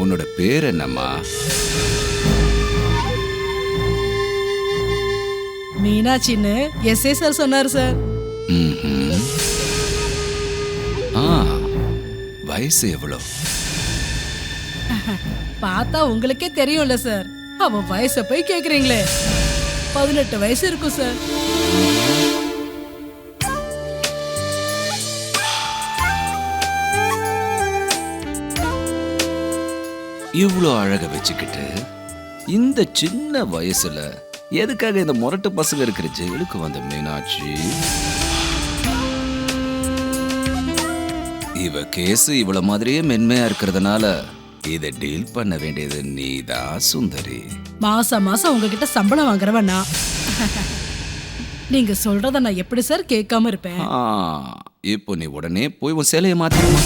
உன்னோட பேர் என்னம்மா? மீனாட்சின்னு எஸ்ஐ சார் சொன்னாரு சார். ம்ஹும். ஆ, வயசு எவ்வளோ? பார்த்தா உங்களுக்கே தெரியும்ல சார். அவன் வயசை போய் கேக்குறீங்களே. 18 வயசு இருக்கும் சார். இவ்வளோ அழக வச்சுக்கிட்டு இந்த சின்ன வயசுல எதுக்காக இந்த முரட்டு பசங்க இருக்கிற ஜெயிலுக்கு வந்த மீனாட்சி? இவ கேஸ் இவ்வளவு மாதிரியே மென்மையா இருக்கிறதுனால இதை டீல் பண்ண வேண்டியது நீதான் சுந்தரி. மாசம் மாசம் உங்ககிட்ட சம்பளம் வாங்குறவன் நான். நீங்க சொல்றத நான் எப்படி சார் கேட்காம இருப்பேன்? இப்போ நீ உடனே போய் உன் சேலையை மாத்திரமா.